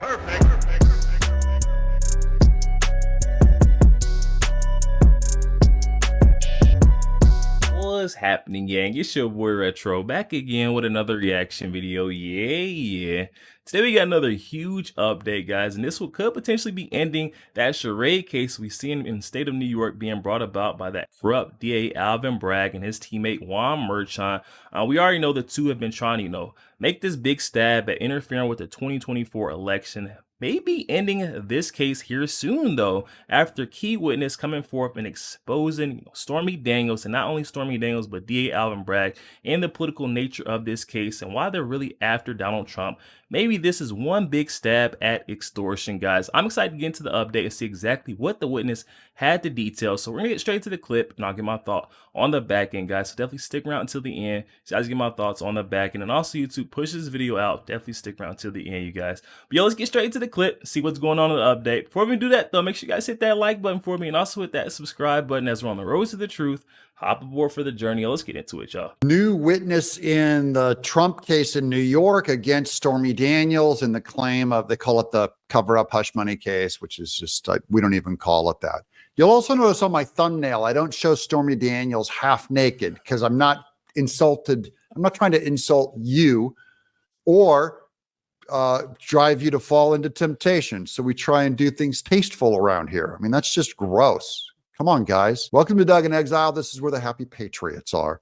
What's happening, gang? It's your boy Retro back again with another reaction video. Yeah. Today we got another huge update, guys, and this could potentially be ending that charade case we seen in the state of New York being brought about by that corrupt DA Alvin Bragg and his teammate Juan Merchant. We already know the two have been trying to, make this big stab at interfering with the 2024 election. Maybe ending this case here soon, though, after key witness coming forth and exposing Stormy Daniels, and not only Stormy Daniels, but DA Alvin Bragg, and the political nature of this case and why they're really after Donald Trump. Maybe this is one big stab at extortion, guys. I'm excited to get into the update and see exactly what the witness had to detail. So we're gonna get straight to the clip, and I'll get my thought on the back end, guys. So definitely stick around until the end, so I get my thoughts on the back end. And also, YouTube, push this video out. Definitely stick around until the end, you guys. But yo, let's get straight to the clip, see what's going on in the update. Before we do that, though, make sure you guys hit that like button for me, and also hit that subscribe button as we're on the road to the truth. Hop aboard for the journey. Let's get into it, y'all. New witness in the Trump case in New York against Stormy Daniels and the claim of, they call it the cover-up hush money case, which is just, we don't even call it that. You'll also notice on my thumbnail, I don't show Stormy Daniels half naked because I'm not insulted. I'm not trying to insult you or drive you to fall into temptation. So we try and do things tasteful around here. I mean, that's just gross. Come on, guys. Welcome to In Exile. This is where the happy patriots are.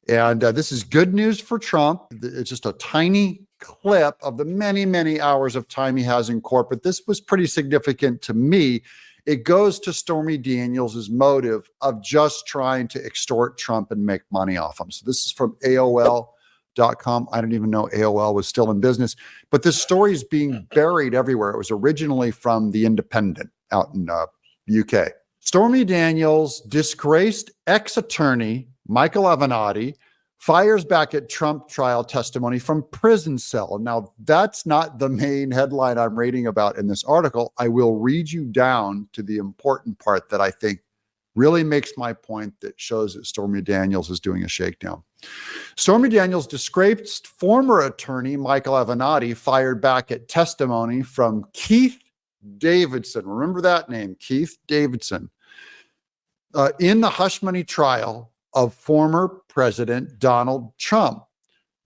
And this is good news for Trump. It's just a tiny clip of the many, many hours of time he has in court. But this was pretty significant to me. It goes to Stormy Daniels' motive of just trying to extort Trump and make money off him. So this is from AOL.com. I don't even know AOL was still in business. But this story is being buried everywhere. It was originally from The Independent out in UK. Stormy Daniels' disgraced ex-attorney, Michael Avenatti, fires back at Trump trial testimony from prison cell. Now, that's not the main headline I'm reading about in this article. I will read you down to the important part that I think really makes my point, that shows that Stormy Daniels is doing a shakedown. Stormy Daniels' disgraced former attorney, Michael Avenatti, fired back at testimony from Keith Davidson. Remember that name, Keith Davidson. In the hush money trial of former President Donald Trump.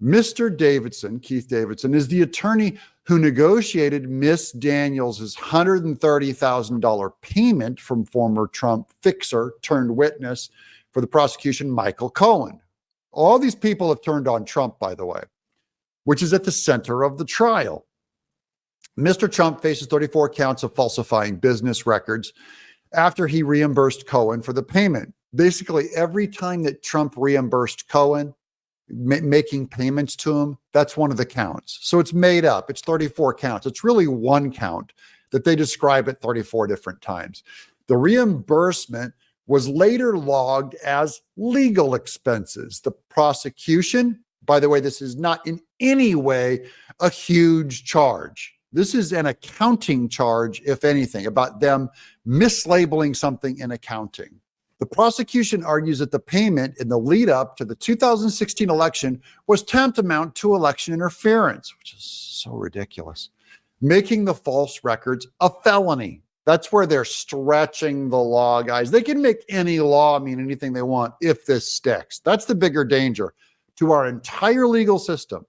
Mr. Davidson, Keith Davidson, is the attorney who negotiated Miss Daniels' $130,000 payment from former Trump fixer turned witness for the prosecution, Michael Cohen. All these people have turned on Trump, by the way, which is at the center of the trial. Mr. Trump faces 34 counts of falsifying business records after he reimbursed Cohen for the payment. Basically, every time that Trump reimbursed Cohen, making payments to him, that's one of the counts. So it's made up. It's 34 counts. It's really one count that they describe at 34 different times. The reimbursement was later logged as legal expenses. The prosecution, by the way, this is not in any way a huge charge. This is an accounting charge, if anything, about them mislabeling something in accounting. The prosecution argues that the payment in the lead up to the 2016 election was tantamount to election interference, which is so ridiculous, making the false records a felony. That's where they're stretching the law, guys. They can make any law mean anything they want if this sticks. That's the bigger danger to our entire legal system.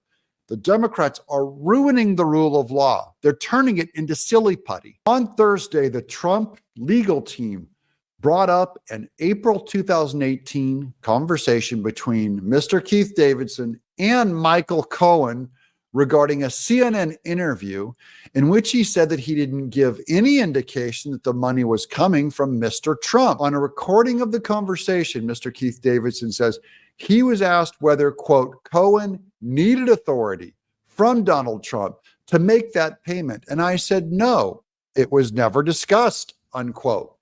The Democrats are ruining the rule of law. They're turning it into silly putty. On Thursday, the Trump legal team brought up an April 2018 conversation between Mr. Keith Davidson and Michael Cohen regarding a CNN interview in which he said that he didn't give any indication that the money was coming from Mr. Trump. On a recording of the conversation, Mr. Keith Davidson says he was asked whether, quote, Cohen needed authority from Donald Trump to make that payment. And I said, no, it was never discussed, unquote.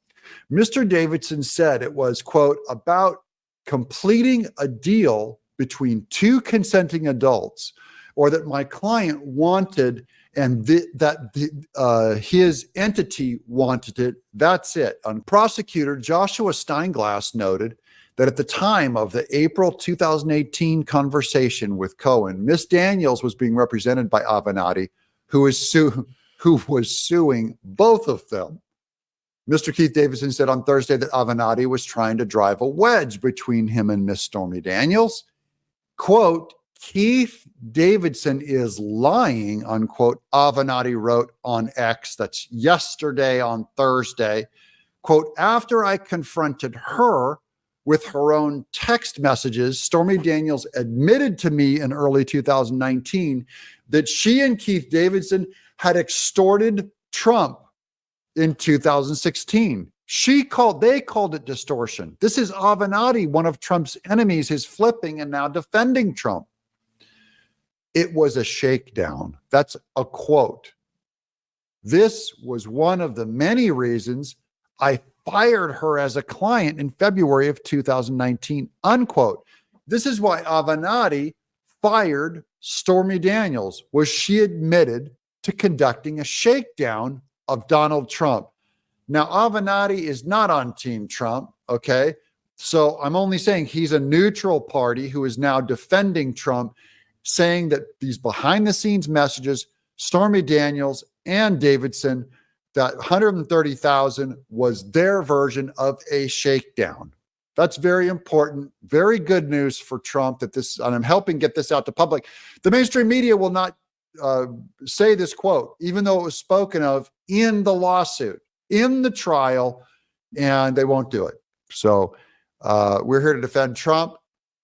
Mr. Davidson said it was, quote, about completing a deal between two consenting adults, or that my client wanted and his entity wanted it. That's it. And prosecutor Joshua Steinglass noted that at the time of the April 2018 conversation with Cohen, Miss Daniels was being represented by Avenatti, who is who was suing both of them. Mr. Keith Davidson said on Thursday that Avenatti was trying to drive a wedge between him and Miss Stormy Daniels. Quote, Keith Davidson is lying, unquote, Avenatti wrote on X. That's yesterday on Thursday. Quote, after I confronted her with her own text messages, Stormy Daniels admitted to me in early 2019 that she and Keith Davidson had extorted Trump in 2016. They called it distortion. This is Avenatti, one of Trump's enemies, is flipping and now defending Trump. It was a shakedown. That's a quote. This was one of the many reasons I fired her as a client in February of 2019, unquote. This is why Avenatti fired Stormy Daniels, was she admitted to conducting a shakedown of Donald Trump. Now, Avenatti is not on Team Trump, okay? So I'm only saying he's a neutral party who is now defending Trump, saying that these behind-the-scenes messages, Stormy Daniels and Davidson, that 130,000 was their version of a shakedown. That's very important, very good news for Trump that this, and I'm helping get this out to public. The mainstream media will not say this quote, even though it was spoken of in the lawsuit, in the trial, and they won't do it. So we're here to defend Trump.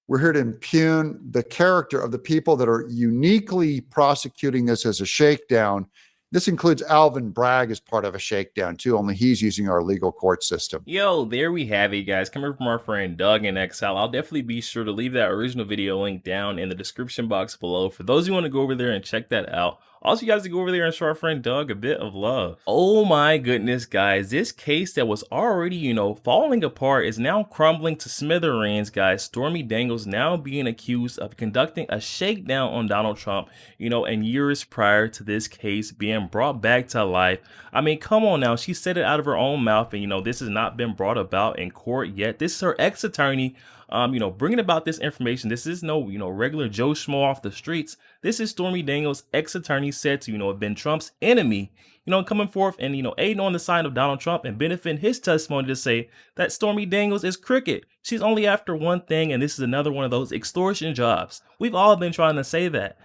We're here to impugn the character of the people that are uniquely prosecuting this as a shakedown. This includes Alvin Bragg as part of a shakedown too, only he's using our legal court system. Yo, there we have it, guys. Coming from our friend Doug in Exile. I'll definitely be sure to leave that original video link down in the description box below for those who want to go over there and check that out. Also, you guys to go over there and show our friend Doug a bit of love. Oh my goodness, guys. This case that was already, falling apart is now crumbling to smithereens, guys. Stormy Daniels now being accused of conducting a shakedown on Donald Trump, and years prior to this case being brought back to life. I mean, come on now. She said it out of her own mouth, and, this has not been brought about in court yet. This is her ex-attorney, bringing about this information. This is no, regular Joe Schmo off the streets. This is Stormy Daniels' ex-attorney said to, have been Trump's enemy, coming forth and, aiding on the side of Donald Trump and benefiting his testimony to say that Stormy Daniels is crooked. She's only after one thing, and this is another one of those extortion jobs. We've all been trying to say that.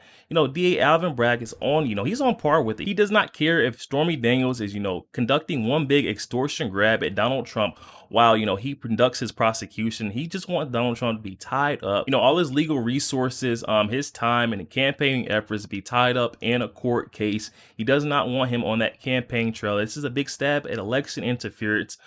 DA Alvin Bragg is on, he's on par with it. He does not care if Stormy Daniels is, conducting one big extortion grab at Donald Trump while, he conducts his prosecution. He just wants Donald Trump to be tied up. All his legal resources, his time and campaigning efforts to be tied up in a court case. He does not want him on that campaign trail. This is a big stab at election interference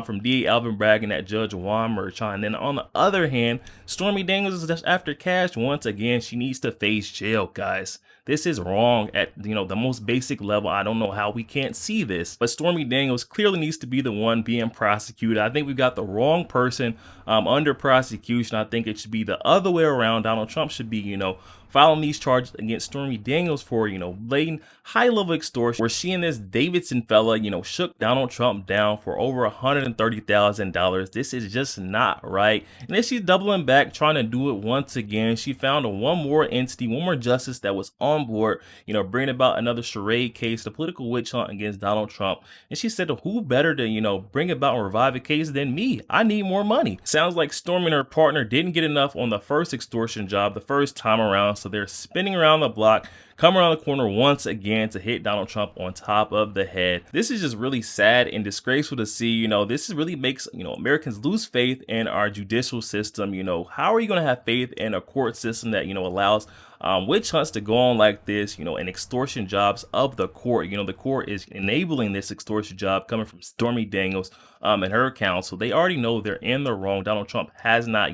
from DA Alvin Bragg and that Judge Juan Merchan. And then on the other hand, Stormy Daniels is just after cash. Once again, she needs to face jail, guys. This is wrong at, the most basic level. I don't know how we can't see this, but Stormy Daniels clearly needs to be the one being prosecuted. I think we've got the wrong person under prosecution. I think it should be the other way around. Donald Trump should be, filing these charges against Stormy Daniels for, blatant high-level extortion, where she and this Davidson fella, shook Donald Trump down for over $130,000. This is just not right. And then she's doubling back, trying to do it once again. She found one more entity, one more justice that was on board, bringing about another charade case, the political witch hunt against Donald Trump. And she said, who better to, bring about and revive a case than me? I need more money. Sounds like Stormy and her partner didn't get enough on the first extortion job the first time around. So they're spinning around the block, come around the corner once again to hit Donald Trump on top of the head. This is just really sad and disgraceful to see. This really makes, Americans lose faith in our judicial system. How are you going to have faith in a court system that, allows witch hunts to go on like this, and extortion jobs of the court? The court is enabling this extortion job coming from Stormy Daniels and her counsel. They already know they're in the wrong. Donald Trump has not,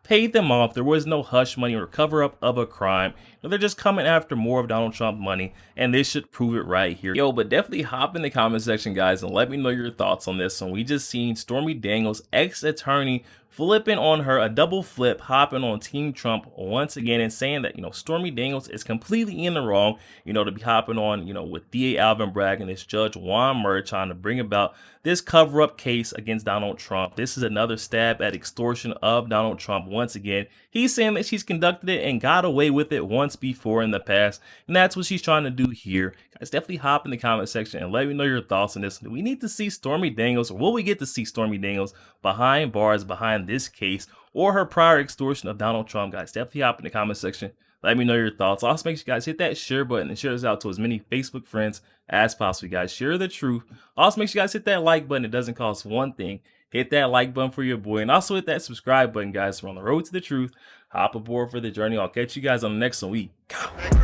paid them off. There was no hush money or cover up of a crime. They're just coming after more of Donald Trump money, and this should prove it right here. Yo, but definitely hop in the comment section, guys, and let me know your thoughts on this one. We just seen Stormy Daniels' ex-attorney flipping on her, a double flip, hopping on Team Trump once again and saying that, Stormy Daniels is completely in the wrong, to be hopping on, with DA Alvin Bragg and this Judge Juan Merchan to bring about this cover-up case against Donald Trump. This is another stab at extortion of Donald Trump once again. He's saying that she's conducted it and got away with it once once before in the past, and that's what she's trying to do here. Guys, definitely hop in the comment section and let me know your thoughts on this. Do we need to see Stormy Daniels, or will we get to see Stormy Daniels behind bars behind this case, or her prior extortion of Donald Trump? Guys, definitely hop in the comment section. Let me know your thoughts. Also, make sure you guys hit that share button and share this out to as many Facebook friends as possible. Guys, share the truth. Also, make sure you guys hit that like button. It doesn't cost one thing. Hit that like button for your boy, and also hit that subscribe button, guys. We're on the road to the truth. Hop aboard for the journey. I'll catch you guys on the next one. We go.